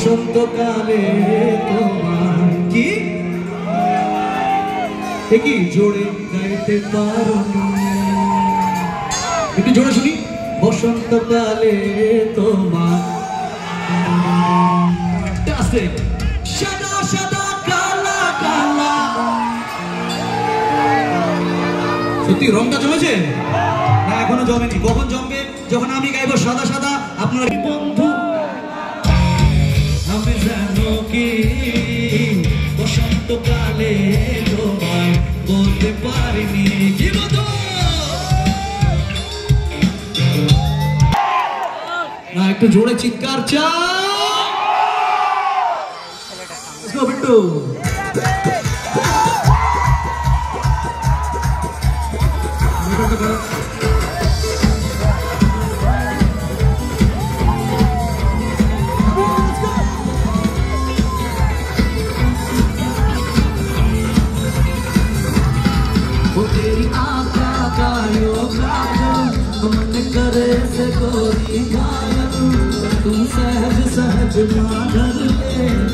বসন্তকালে তোমার কি কি জোরে গাইতে পারো একটু জোরে শুনি বসন্তকালে তোমার আসতে সাদা সাদা কালা কালা সত্যি রংটা জমেছে না এখনো জমেনি কখন জমবে যখন আমি গাইবো সাদা সাদা আপনার বন্ধু আমি জানো কি বসন্তকালে তোমায় বলতে পারিনি কি বলতো না একটু জোরে চিৎকার চাও বিট্টু तेरी आका गायो मन करे से गोरी गायन तू सहज सहज माधर ले